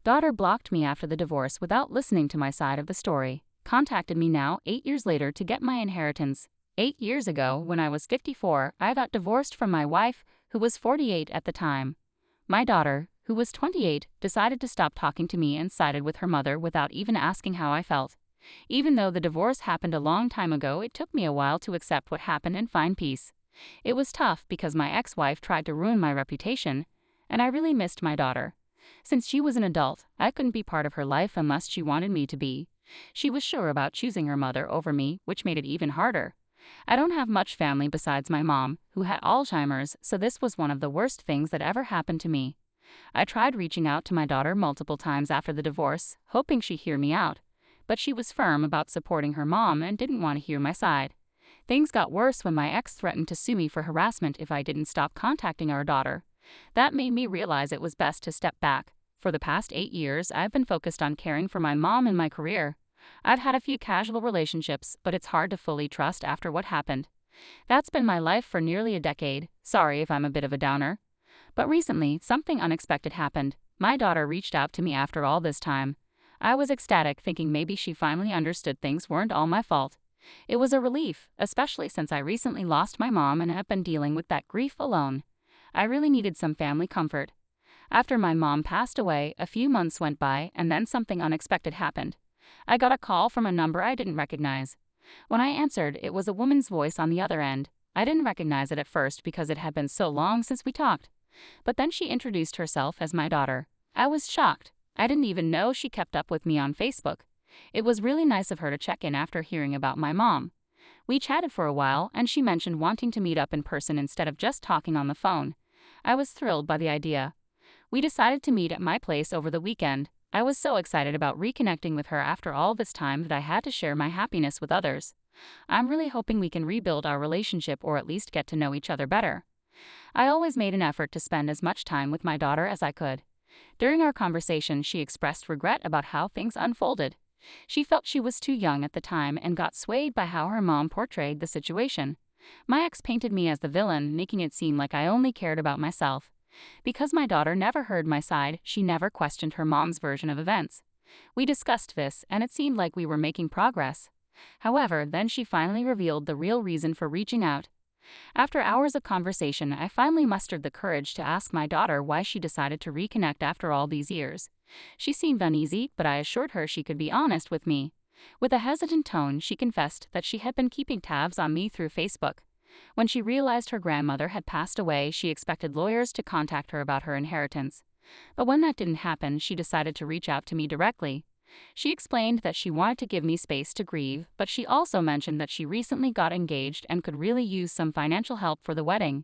Daughter blocked me after the divorce without listening to my side of the story. Contacted me now, 8 years later, to get my inheritance. 8 years ago, when I was 54, I got divorced from my wife, who was 48 at the time. My daughter, who was 28, decided to stop talking to me and sided with her mother without even asking how I felt. Even though the divorce happened a long time ago, it took me a while to accept what happened and find peace. It was tough because my ex-wife tried to ruin my reputation, and I really missed my daughter. Since she was an adult, I couldn't be part of her life unless she wanted me to be. She was sure about choosing her mother over me, which made it even harder. I don't have much family besides my mom, who had Alzheimer's, so this was one of the worst things that ever happened to me. I tried reaching out to my daughter multiple times after the divorce, hoping she'd hear me out, but she was firm about supporting her mom and didn't want to hear my side. Things got worse when my ex threatened to sue me for harassment if I didn't stop contacting our daughter. That made me realize it was best to step back. For the past 8 years, I've been focused on caring for my mom and my career. I've had a few casual relationships, but it's hard to fully trust after what happened. That's been my life for nearly a decade. Sorry if I'm a bit of a downer. But recently, something unexpected happened. My daughter reached out to me after all this time. I was ecstatic, thinking maybe she finally understood things weren't all my fault. It was a relief, especially since I recently lost my mom and have been dealing with that grief alone. I really needed some family comfort. After my mom passed away, a few months went by, and then something unexpected happened. I got a call from a number I didn't recognize. When I answered, it was a woman's voice on the other end. I didn't recognize it at first because it had been so long since we talked. But then she introduced herself as my daughter. I was shocked. I didn't even know she kept up with me on Facebook. It was really nice of her to check in after hearing about my mom. We chatted for a while, and she mentioned wanting to meet up in person instead of just talking on the phone. I was thrilled by the idea. We decided to meet at my place over the weekend. I was so excited about reconnecting with her after all this time that I had to share my happiness with others. I'm really hoping we can rebuild our relationship or at least get to know each other better. I always made an effort to spend as much time with my daughter as I could. During our conversation, she expressed regret about how things unfolded. She felt she was too young at the time and got swayed by how her mom portrayed the situation. My ex painted me as the villain, making it seem like I only cared about myself. Because my daughter never heard my side, she never questioned her mom's version of events. We discussed this, and it seemed like we were making progress. However, then she finally revealed the real reason for reaching out. After hours of conversation, I finally mustered the courage to ask my daughter why she decided to reconnect after all these years. She seemed uneasy, but I assured her she could be honest with me. With a hesitant tone, she confessed that she had been keeping tabs on me through Facebook. When she realized her grandmother had passed away, she expected lawyers to contact her about her inheritance. But when that didn't happen, she decided to reach out to me directly. She explained that she wanted to give me space to grieve, but she also mentioned that she recently got engaged and could really use some financial help for the wedding.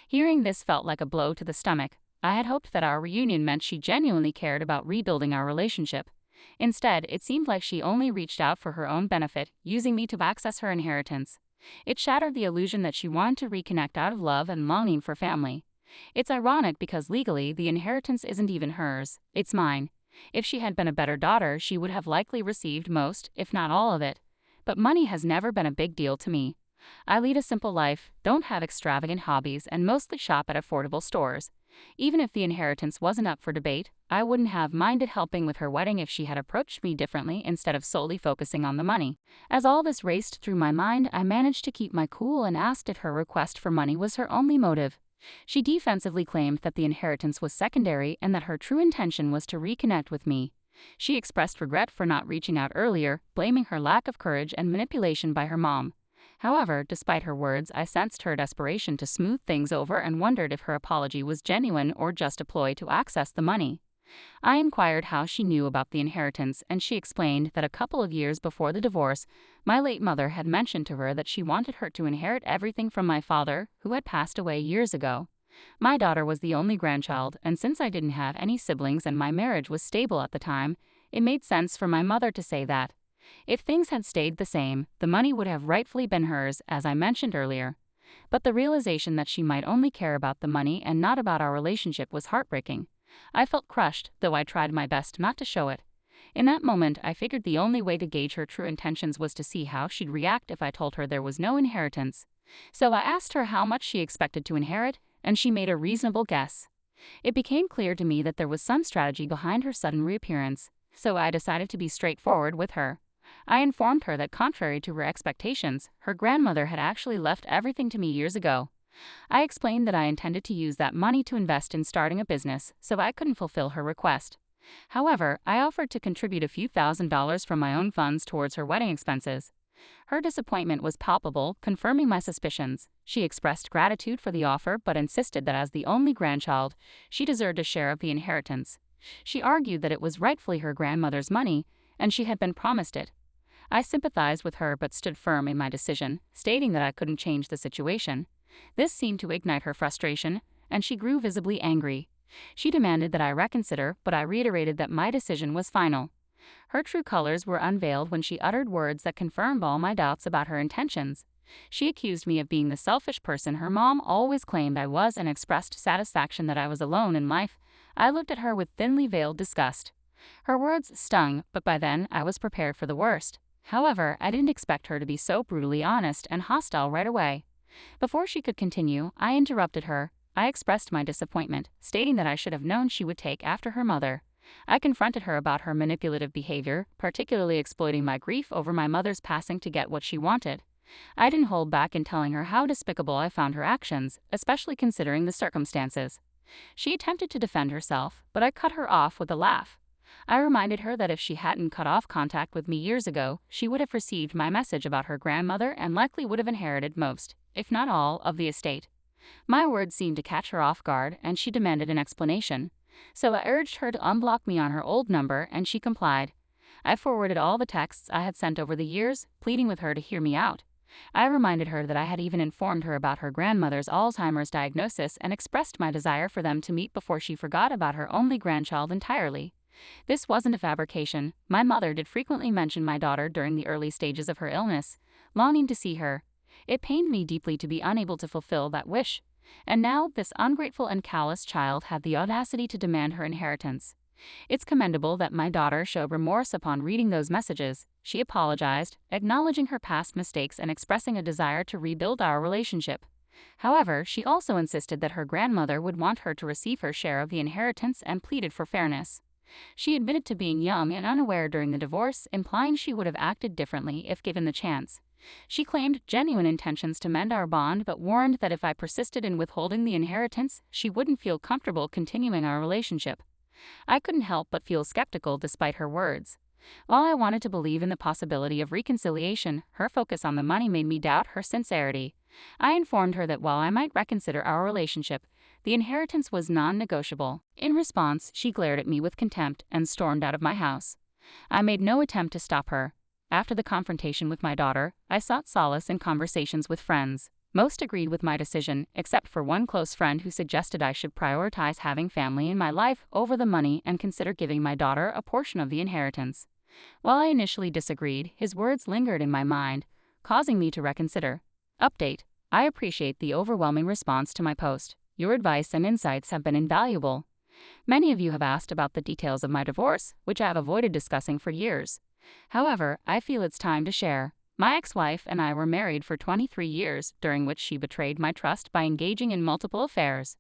Hearing this felt like a blow to the stomach. I had hoped that our reunion meant she genuinely cared about rebuilding our relationship. Instead, it seemed like she only reached out for her own benefit, using me to access her inheritance. It shattered the illusion that she wanted to reconnect out of love and longing for family. It's ironic because legally, the inheritance isn't even hers, it's mine. If she had been a better daughter, she would have likely received most, if not all of it. But money has never been a big deal to me. I lead a simple life, don't have extravagant hobbies, and mostly shop at affordable stores. Even if the inheritance wasn't up for debate, I wouldn't have minded helping with her wedding if she had approached me differently instead of solely focusing on the money. As all this raced through my mind, I managed to keep my cool and asked if her request for money was her only motive. She defensively claimed that the inheritance was secondary and that her true intention was to reconnect with me. She expressed regret for not reaching out earlier, blaming her lack of courage and manipulation by her mom. However, despite her words, I sensed her desperation to smooth things over and wondered if her apology was genuine or just a ploy to access the money. I inquired how she knew about the inheritance, and she explained that a couple of years before the divorce, my late mother had mentioned to her that she wanted her to inherit everything from my father, who had passed away years ago. My daughter was the only grandchild, and since I didn't have any siblings and my marriage was stable at the time, it made sense for my mother to say that. If things had stayed the same, the money would have rightfully been hers, as I mentioned earlier. But the realization that she might only care about the money and not about our relationship was heartbreaking. I felt crushed, though I tried my best not to show it. In that moment, I figured the only way to gauge her true intentions was to see how she'd react if I told her there was no inheritance. So I asked her how much she expected to inherit, and she made a reasonable guess. It became clear to me that there was some strategy behind her sudden reappearance, so I decided to be straightforward with her. I informed her that contrary to her expectations, her grandmother had actually left everything to me years ago. I explained that I intended to use that money to invest in starting a business, so I couldn't fulfill her request. However, I offered to contribute a few $1,000s from my own funds towards her wedding expenses. Her disappointment was palpable, confirming my suspicions. She expressed gratitude for the offer but insisted that as the only grandchild, she deserved a share of the inheritance. She argued that it was rightfully her grandmother's money, and she had been promised it. I sympathized with her but stood firm in my decision, stating that I couldn't change the situation. This seemed to ignite her frustration, and she grew visibly angry. She demanded that I reconsider, but I reiterated that my decision was final. Her true colors were unveiled when she uttered words that confirmed all my doubts about her intentions. She accused me of being the selfish person her mom always claimed I was and expressed satisfaction that I was alone in life. I looked at her with thinly veiled disgust. Her words stung, but by then I was prepared for the worst. However, I didn't expect her to be so brutally honest and hostile right away. Before she could continue, I interrupted her. I expressed my disappointment, stating that I should have known she would take after her mother. I confronted her about her manipulative behavior, particularly exploiting my grief over my mother's passing to get what she wanted. I didn't hold back in telling her how despicable I found her actions, especially considering the circumstances. She attempted to defend herself, but I cut her off with a laugh. I reminded her that if she hadn't cut off contact with me years ago, she would have received my message about her grandmother and likely would have inherited most, if not all, of the estate. My words seemed to catch her off guard, and she demanded an explanation. So I urged her to unblock me on her old number, and she complied. I forwarded all the texts I had sent over the years, pleading with her to hear me out. I reminded her that I had even informed her about her grandmother's Alzheimer's diagnosis and expressed my desire for them to meet before she forgot about her only grandchild entirely. This wasn't a fabrication. My mother did frequently mention my daughter during the early stages of her illness, longing to see her. It pained me deeply to be unable to fulfill that wish. And now this ungrateful and callous child had the audacity to demand her inheritance. It's commendable that my daughter showed remorse upon reading those messages. She apologized, acknowledging her past mistakes and expressing a desire to rebuild our relationship. However, she also insisted that her grandmother would want her to receive her share of the inheritance and pleaded for fairness. She admitted to being young and unaware during the divorce, implying she would have acted differently if given the chance. She claimed genuine intentions to mend our bond but warned that if I persisted in withholding the inheritance, she wouldn't feel comfortable continuing our relationship. I couldn't help but feel skeptical despite her words. While I wanted to believe in the possibility of reconciliation, her focus on the money made me doubt her sincerity. I informed her that while I might reconsider our relationship, the inheritance was non-negotiable. In response, she glared at me with contempt and stormed out of my house. I made no attempt to stop her. After the confrontation with my daughter, I sought solace in conversations with friends. Most agreed with my decision, except for one close friend who suggested I should prioritize having family in my life over the money and consider giving my daughter a portion of the inheritance. While I initially disagreed, his words lingered in my mind, causing me to reconsider. Update: I appreciate the overwhelming response to my post. Your advice and insights have been invaluable. Many of you have asked about the details of my divorce, which I have avoided discussing for years. However, I feel it's time to share. My ex-wife and I were married for 23 years, during which she betrayed my trust by engaging in multiple affairs.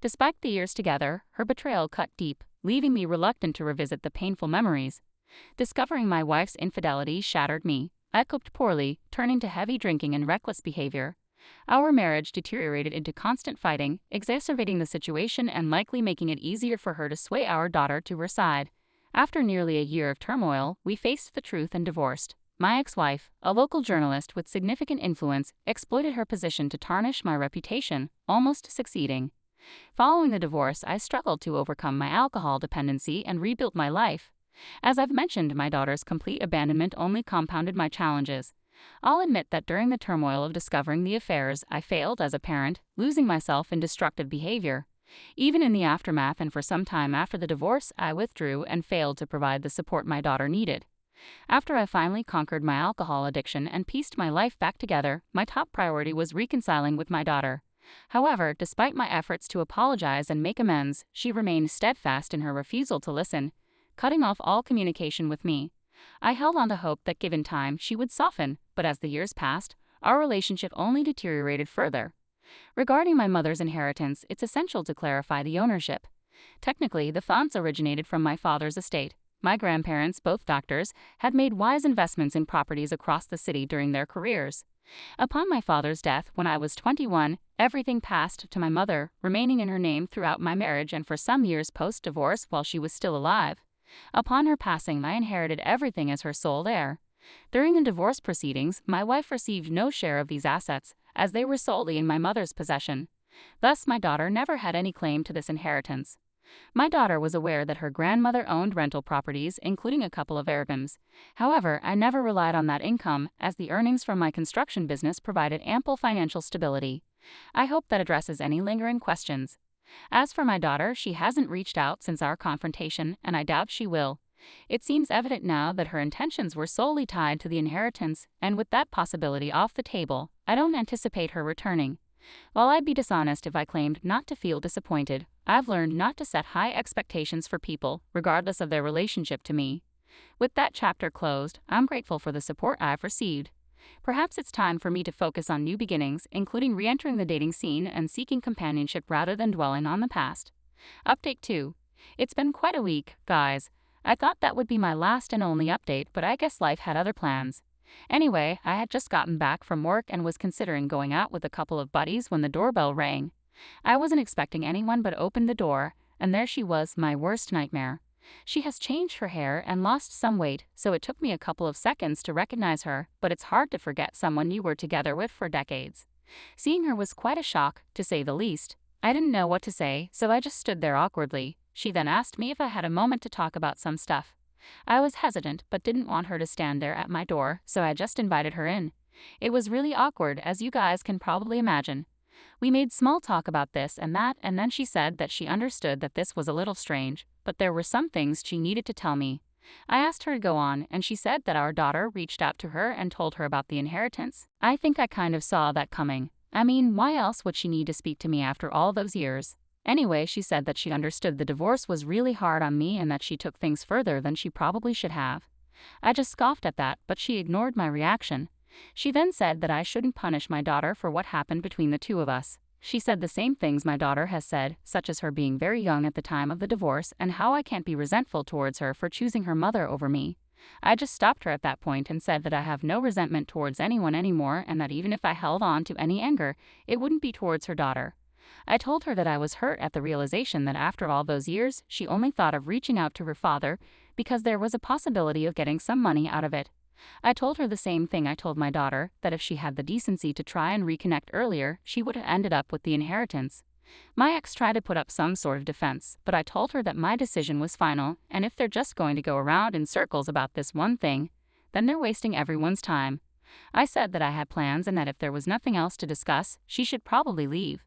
Despite the years together, her betrayal cut deep, leaving me reluctant to revisit the painful memories. Discovering my wife's infidelity shattered me. I coped poorly, turning to heavy drinking and reckless behavior. Our marriage deteriorated into constant fighting, exacerbating the situation and likely making it easier for her to sway our daughter to her side. After nearly a year of turmoil, we faced the truth and divorced. My ex-wife, a local journalist with significant influence, exploited her position to tarnish my reputation, almost succeeding. Following the divorce, I struggled to overcome my alcohol dependency and rebuild my life. As I've mentioned, my daughter's complete abandonment only compounded my challenges. I'll admit that during the turmoil of discovering the affairs, I failed as a parent, losing myself in destructive behavior. Even in the aftermath and for some time after the divorce, I withdrew and failed to provide the support my daughter needed. After I finally conquered my alcohol addiction and pieced my life back together, my top priority was reconciling with my daughter. However, despite my efforts to apologize and make amends, she remained steadfast in her refusal to listen, cutting off all communication with me. I held on to hope that given time, she would soften, but as the years passed, our relationship only deteriorated further. Regarding my mother's inheritance, it's essential to clarify the ownership. Technically, the funds originated from my father's estate. My grandparents, both doctors, had made wise investments in properties across the city during their careers. Upon my father's death, when I was 21, everything passed to my mother, remaining in her name throughout my marriage and for some years post-divorce while she was still alive. Upon her passing, I inherited everything as her sole heir. During the divorce proceedings, my wife received no share of these assets, as they were solely in my mother's possession. Thus, my daughter never had any claim to this inheritance. My daughter was aware that her grandmother owned rental properties, including a couple of heirlooms. However, I never relied on that income, as the earnings from my construction business provided ample financial stability. I hope that addresses any lingering questions. As for my daughter, she hasn't reached out since our confrontation, and I doubt she will. It seems evident now that her intentions were solely tied to the inheritance, and with that possibility off the table, I don't anticipate her returning. While I'd be dishonest if I claimed not to feel disappointed, I've learned not to set high expectations for people, regardless of their relationship to me. With that chapter closed, I'm grateful for the support I've received. Perhaps it's time for me to focus on new beginnings, including re-entering the dating scene and seeking companionship rather than dwelling on the past. Update 2. It's been quite a week, guys. I thought that would be my last and only update, but I guess life had other plans. Anyway, I had just gotten back from work and was considering going out with a couple of buddies when the doorbell rang. I wasn't expecting anyone but opened the door, and there she was, my worst nightmare. She has changed her hair and lost some weight, so it took me a couple of seconds to recognize her, but it's hard to forget someone you were together with for decades. Seeing her was quite a shock, to say the least. I didn't know what to say, so I just stood there awkwardly. She then asked me if I had a moment to talk about some stuff. I was hesitant but didn't want her to stand there at my door, so I just invited her in. It was really awkward, as you guys can probably imagine. We made small talk about this and that, and then she said that she understood that this was a little strange, but there were some things she needed to tell me. I asked her to go on, and she said that our daughter reached out to her and told her about the inheritance. I think I kind of saw that coming. I mean, why else would she need to speak to me after all those years? Anyway, she said that she understood the divorce was really hard on me and that she took things further than she probably should have. I just scoffed at that, but she ignored my reaction. She then said that I shouldn't punish my daughter for what happened between the two of us. She said the same things my daughter has said, such as her being very young at the time of the divorce and how I can't be resentful towards her for choosing her mother over me. I just stopped her at that point and said that I have no resentment towards anyone anymore and that even if I held on to any anger, it wouldn't be towards her daughter. I told her that I was hurt at the realization that after all those years, she only thought of reaching out to her father because there was a possibility of getting some money out of it. I told her the same thing I told my daughter, that if she had the decency to try and reconnect earlier, she would have ended up with the inheritance. My ex tried to put up some sort of defense, but I told her that my decision was final, and if they're just going to go around in circles about this one thing, then they're wasting everyone's time. I said that I had plans and that if there was nothing else to discuss, she should probably leave.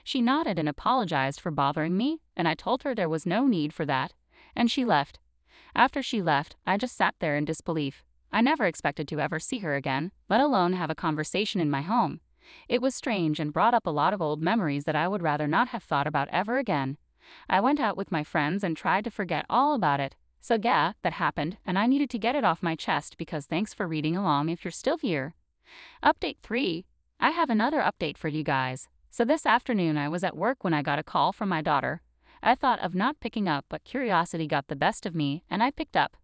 She nodded and apologized for bothering me, and I told her there was no need for that, and she left. After she left, I just sat there in disbelief. I never expected to ever see her again, let alone have a conversation in my home. It was strange and brought up a lot of old memories that I would rather not have thought about ever again. I went out with my friends and tried to forget all about it. So yeah, that happened, and I needed to get it off my chest because thanks for reading along if you're still here. Update 3. I have another update for you guys. So this afternoon I was at work when I got a call from my daughter. I thought of not picking up, but curiosity got the best of me, and I picked up.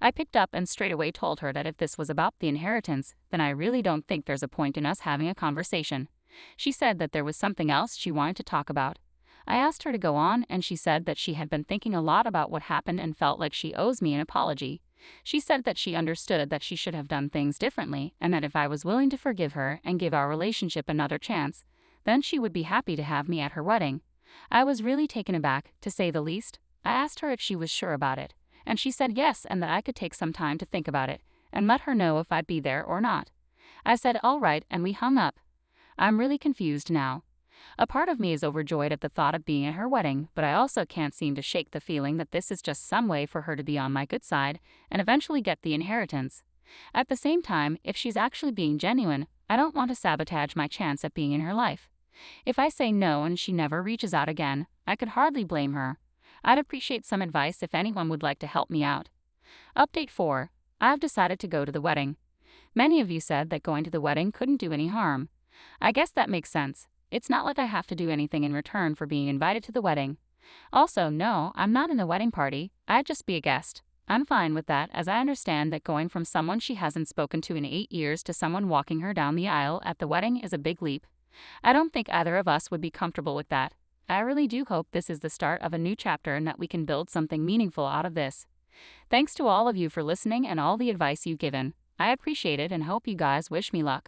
And straight away told her that if this was about the inheritance, then I really don't think there's a point in us having a conversation. She said that there was something else she wanted to talk about. I asked her to go on, and she said that she had been thinking a lot about what happened and felt like she owes me an apology. She said that she understood that she should have done things differently, and that if I was willing to forgive her and give our relationship another chance, then she would be happy to have me at her wedding. I was really taken aback, to say the least. I asked her if she was sure about it, and she said yes and that I could take some time to think about it and let her know if I'd be there or not. I said all right, and we hung up. I'm really confused now. A part of me is overjoyed at the thought of being at her wedding, but I also can't seem to shake the feeling that this is just some way for her to be on my good side and eventually get the inheritance. At the same time, if she's actually being genuine, I don't want to sabotage my chance at being in her life. If I say no and she never reaches out again, I could hardly blame her. I'd appreciate some advice if anyone would like to help me out. Update 4. I've decided to go to the wedding. Many of you said that going to the wedding couldn't do any harm. I guess that makes sense. It's not like I have to do anything in return for being invited to the wedding. Also, no, I'm not in the wedding party. I'd just be a guest. I'm fine with that, as I understand that going from someone she hasn't spoken to in 8 years to someone walking her down the aisle at the wedding is a big leap. I don't think either of us would be comfortable with that. I really do hope this is the start of a new chapter and that we can build something meaningful out of this. Thanks to all of you for listening and all the advice you've given. I appreciate it and hope you guys wish me luck.